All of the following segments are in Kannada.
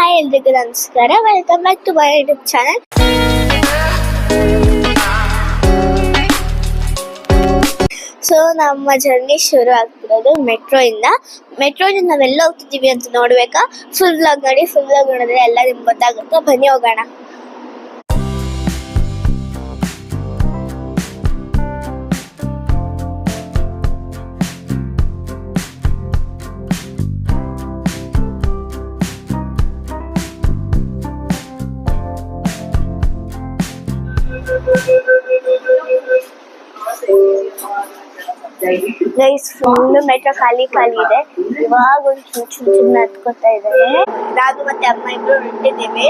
ಹಾಯ್ ಎಲ್ರಿಗೂ ನಮಸ್ಕಾರ, welcome back to my YouTube channel. So ನಮ್ಮ ಜರ್ನಿ ಶುರು ಆಗ್ತಿರೋದು ಮೆಟ್ರೋಯಿಂದ ನಾವೆಲ್ಲ ಹೋಗ್ತಿದ್ದೀವಿ ಅಂತ ನೋಡ್ಬೇಕಾ? ಫುಲ್ ವ್ಲಾಗ್ ನೋಡಿ. ಫುಲ್ ವ್ಲಾಗ್ ನೋಡಿದ್ರೆ ಎಲ್ಲ ನಿಮ್ಗೆ ಗೊತ್ತಾಗುತ್ತೆ. ಬನ್ನಿ ಹೋಗೋಣ. ಗೈಸ್, ಫುಲ್ ಮೆಟ್ರೋ ಖಾಲಿ ಇದೆ. ಇವಾಗ ಒಂದು ಚುಚ್ಚು ಹತ್ಕೋತಾ ಇದ್ದಾರೆ. ನಾನು ಮತ್ತೆ ಅಮ್ಮ ಇಬ್ರು ಹೊರಟಿದ್ದೀವಿ.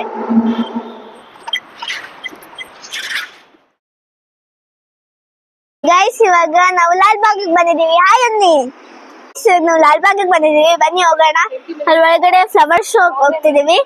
ಗೈಸ್, ಇವಾಗ ನಾವು ಲಾಲ್ ಬಾಗಿಗೆ ಬಂದಿದ್ದೀವಿ. ಹಾಯ್ ಅನ್ನಿ. ನಾವು ಲಾಲ್ ಬಾಗಿಗೆ ಬಂದಿದ್ದೀವಿ, ಬನ್ನಿ ಹೋಗೋಣ. ಅಲ್ಲಿ ಒಳಗಡೆ ಫ್ಲವರ್ ಶೋ ಹೋಗ್ತಿದ್ದೀವಿ.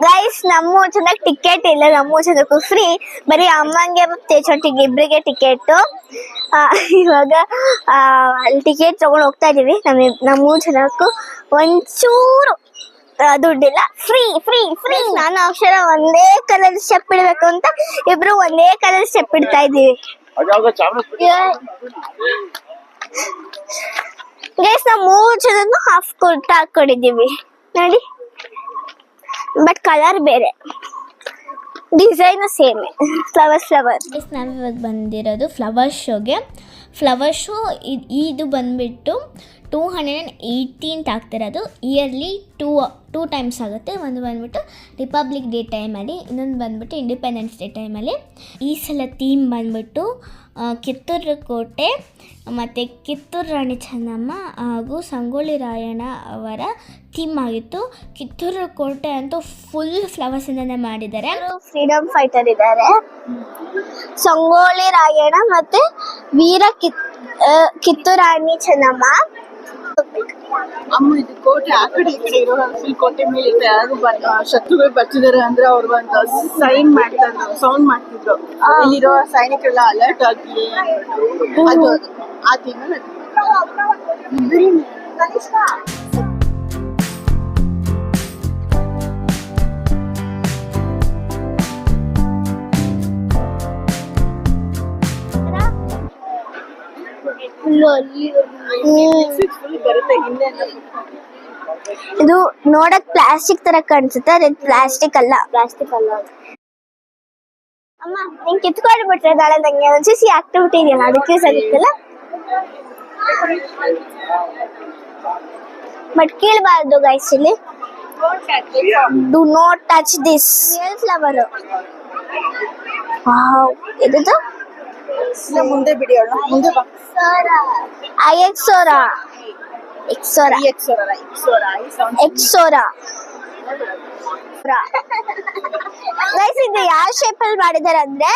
ಗೈಸ್, ನಮ್ಮ ಚೆನ್ನಾಗಿ ಟಿಕೆಟ್ ಇಲ್ಲ, ನಮ್ಮ ಜನಕ್ಕೂ ಫ್ರೀ. ಬರೀ ಅಮ್ಮಂಗೆ ಮತ್ತೆ ಚೊಟ್ಟಿಗೆ ಇಬ್ಬರಿಗೆ ಟಿಕೆಟ್. ಇವಾಗ ಅಲ್ಲಿ ಟಿಕೆಟ್ ತಗೊಂಡು ಹೋಗ್ತಾ ಇದೀವಿ. ನಮ್ಮ ಜನಕ್ಕೂ ಒಂಚೂರು ದುಡ್ಡಿಲ್ಲ. Free free free. ನಾನು ಅಕ್ಷರ ಒಂದೇ ಕಲರ್ ಸ್ಟೆಪ್ ಇಡ್ಬೇಕು ಅಂತ ಇಬ್ರು ಒಂದೇ ಕಲರ್ ಸ್ಟೆಪ್ ಇಡ್ತಾ ಇದೀವಿ. ಗೈಸ್, ನಾವು 3 ಜನನು ಹಾಫ್ ಕುರ್ತಾ ಹಾಕೊಂಡಿದೀವಿ ನೋಡಿ. ಬಟ್ ಕಲರ್ ಬೇರೆ, ಡಿಸೈನ್ ಸೇಮ್. ಫ್ಲವರ್. ನಾವಿವಾಗ ಬಂದಿರೋದು ಫ್ಲವರ್ ಶೋಗೆ. ಫ್ಲವರ್ ಶೋ ಇದು ಬಂದುಬಿಟ್ಟು 218th ಆಗ್ತಿರೋದು. ಇಯರ್ಲಿ ಟೂ ಟೈಮ್ಸ್ ಆಗುತ್ತೆ. ಒಂದು ಬಂದುಬಿಟ್ಟು ರಿಪಬ್ಲಿಕ್ ಡೇ ಟೈಮಲ್ಲಿ, ಇನ್ನೊಂದು ಬಂದುಬಿಟ್ಟು ಇಂಡಿಪೆಂಡೆನ್ಸ್ ಡೇ ಟೈಮಲ್ಲಿ. ಈ ಸಲ ಥೀಮ್ ಬಂದುಬಿಟ್ಟು ಕಿತ್ತೂರು ಕೋಟೆ ಮತ್ತು ಕಿತ್ತೂರು ರಾಣಿ ಚೆನ್ನಮ್ಮ ಹಾಗೂ ಸಂಗೊಳ್ಳಿ ರಾಯಣ್ಣ ಅವರ ಥೀಮ್ ಆಗಿತ್ತು. ಕಿತ್ತೂರು ಕೋಟೆ ಅಂತೂ ಫುಲ್ ಫ್ಲವರ್ಸಿಂದನೇ ಮಾಡಿದ್ದಾರೆ. ಫ್ರೀಡಮ್ ಫೈಟರ್ ಇದ್ದಾರೆ, ಸಂಗೊಳ್ಳಿ ರಾಯಣ್ಣ ಮತ್ತು ವೀರ ಕಿತ್ತೂರು ರಾಣಿ ಚೆನ್ನಮ್ಮ. ಅಮ್ಮ, ಇದು ಕೋಟೆ ಆ ಕಡೆ ಈ ಕಡೆ ಇರೋ ಫುಲ್ ಕೋಟೆ ಮೇಲೆ ಯಾರು ಶತ್ರುಗಳು ಬರ್ತಿದಾರೆ ಅಂದ್ರೆ ಅವ್ರಿಗೆ ಒಂದು ಸೈನ್ ಮಾಡ್ತಾರೆ, ಸೌಂಡ್ ಮಾಡ್ತಿದ್ರು. ಇಲ್ಲಿರೋ ಸೈನಿಕರೆಲ್ಲ ಅಲರ್ಟ್ ಆಗಿ ಅದು ಆ ತಿಂಗಳು ಬರುತ್ತೆ. ಹಿಂದೆ ಇದು ನೋಡಕ್ ಪ್ಲಾಸ್ಟಿಕ್ ತರ ಕಾಣಿಸುತ್ತೆ, ಅದೇ ಪ್ಲಾಸ್ಟಿಕ್ ಅಲ್ಲ. ಅಮ್ಮ, ನೀನ್ ಕಿತ್ಕೊಂಡು ಬಿಟ್ರೆ ನಾಳೆ ನಂಗೆ ಒಂದ್ಸಿ ಆಕ್ಟಿವಿಟಿ ಇದೆಯಲ್ಲ, ಅದಕ್ಕೆ ಸಿಗುತ್ತಲ್ಲ. ಬಟ್ ಕೀಳ್ಬಾರ್ದು ಗೈಸ್. ಇಲ್ಲಿ do not touch this. Real flower. ಇದು ಮುಂದೆ ಬಿಡಿ, ಮುಂದೆ ಬಾ. ಎಕ್ಸೋರಾ. ಗೈಸ್, ಇದು ಯಾವ ಶೇಪ್ ಅಲ್ಲಿ ಮಾಡಿದ್ದಾರೆ ಅಂದ್ರೆ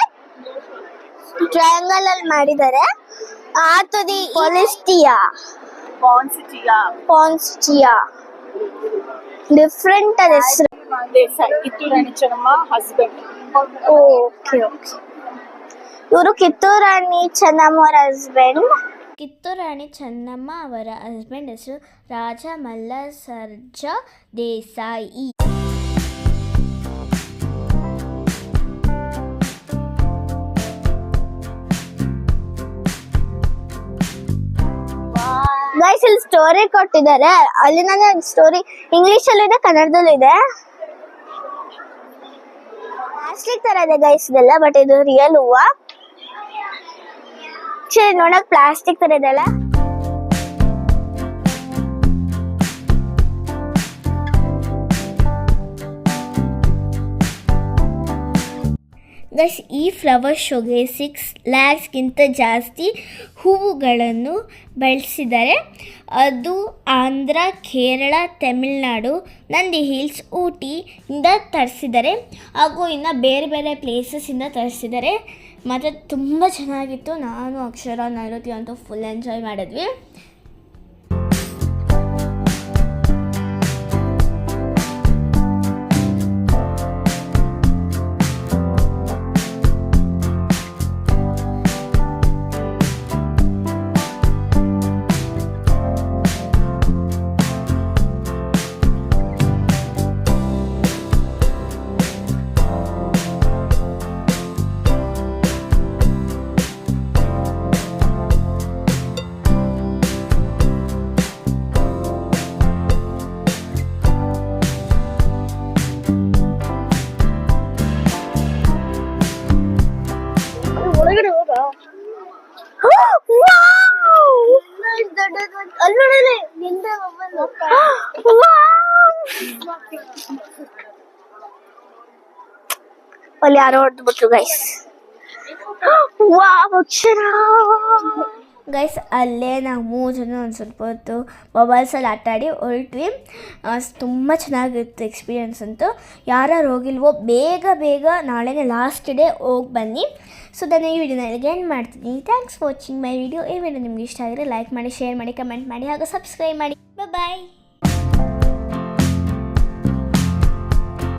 ಟ್ರಯಾಂಗಲ್ ಅಲ್ಲಿ ಮಾಡಿದ್ದಾರೆ. ಆತುದಿ ಪಾನ್ಸಿಟಿಯಾ ಡಿಫ್ರೆಂಟ್ ಅದ ಹೆಸರು. ಕಿತ್ತೂರು ರಾಣಿ ಚೆನ್ನಮ್ಮ ಹಸ್ಬೆಂಡ್. ಓಕೆ, ಇವರು ಕಿತ್ತೂರು ರಾಣಿ ಚೆನ್ನಮ್ಮ ಅವರ ಹಸ್ಬೆಂಡ್. ಕಿತ್ತೂರು ರಾಣಿ ಚೆನ್ನಮ್ಮ ಅವರ ಹಸ್ಬೆಂಡ್ ಹೆಸರು ರಾಜ ಮಲ್ಲಸರ್ಜ ದೇಸಾಯಿ. ಗೈಸ್, ಇಲ್ಲಿ ಸ್ಟೋರಿ ಕೊಟ್ಟಿದ್ದಾರೆ. ಅಲ್ಲಿ ನನಗೆ ಸ್ಟೋರಿ ಇಂಗ್ಲಿಷ್ ಅಲ್ಲಿ ಇದೆ, ಕನ್ನಡದಲ್ಲೂ ಇದೆ. ಪ್ಲಾಸ್ಟಿಕ್ ತರ ಇದೆ ಗೈಸ್ ಇದೆಲ್ಲ, ಬಟ್ ಇದು ರಿಯಲ್ ಹೂವ. ನೋಡಕ್ ಪ್ಲಾಸ್ಟಿಕ್ ತರ ಇದೆಲ್ಲ. ಗೈಸ್, ಈ ಫ್ಲವರ್ ಶೋಗೆ 6 lakhsಗಿಂತ ಜಾಸ್ತಿ ಹೂವುಗಳನ್ನು ಬೆಳೆಸಿದ್ದಾರೆ. ಅದು ಆಂಧ್ರ, ಕೇರಳ, ತಮಿಳುನಾಡು, ನಂದಿ ಹಿಲ್ಸ್, ಊಟಿಯಿಂದ ತರಿಸಿದ್ದಾರೆ. ಹಾಗೂ ಇನ್ನು ಬೇರೆ ಬೇರೆ ಪ್ಲೇಸಸ್ಸಿಂದ ತರಿಸಿದ್ದಾರೆ. ಮತ್ತು ತುಂಬ ಚೆನ್ನಾಗಿತ್ತು. ನಾನು ಅಕ್ಷರ ನೈಋತಿ ಅಂತೂ ಫುಲ್ ಎಂಜಾಯ್ ಮಾಡಿದ್ವಿ. ಅಲ್ಲಿ ಯಾರೋ ಹೊಡೆದ್ಬಿಟ್ರು ಗೈಸ್. ವಾವ್ ಅಕ್ಷರ ಗೈಸ್ ಅಲ್ಲೇ ನಾವು 3 ಜನ ಒಂದು ಸ್ವಲ್ಪ ಹೊತ್ತು ಮೊಬೈಲ್ಸಲ್ಲಿ ಆಟಾಡಿ ಹೊರಟ್ವಿ. ತುಂಬ ಚೆನ್ನಾಗಿತ್ತು ಎಕ್ಸ್ಪೀರಿಯನ್ಸ್ ಅಂತೂ. ಯಾರು ಹೋಗಿಲ್ವೋ ಬೇಗ ನಾಳೆನೇ ಲಾಸ್ಟ್ ಡೇ ಹೋಗಿ ಬನ್ನಿ. ಸೊ ನಾನು ಈ ವಿಡಿಯೋನ ಇಲ್ಲಿಗೆ ಎಂಡ್ ಮಾಡ್ತೀನಿ. Thanks for watching my video. ಈ ವಿಡಿಯೋ ನಿಮ್ಗೆ ಇಷ್ಟ ಆಗಿದ್ರೆ ಲೈಕ್ ಮಾಡಿ, ಶೇರ್ ಮಾಡಿ, ಕಮೆಂಟ್ ಮಾಡಿ ಹಾಗೂ ಸಬ್ಸ್ಕ್ರೈಬ್ ಮಾಡಿ. ಬಾಯ್.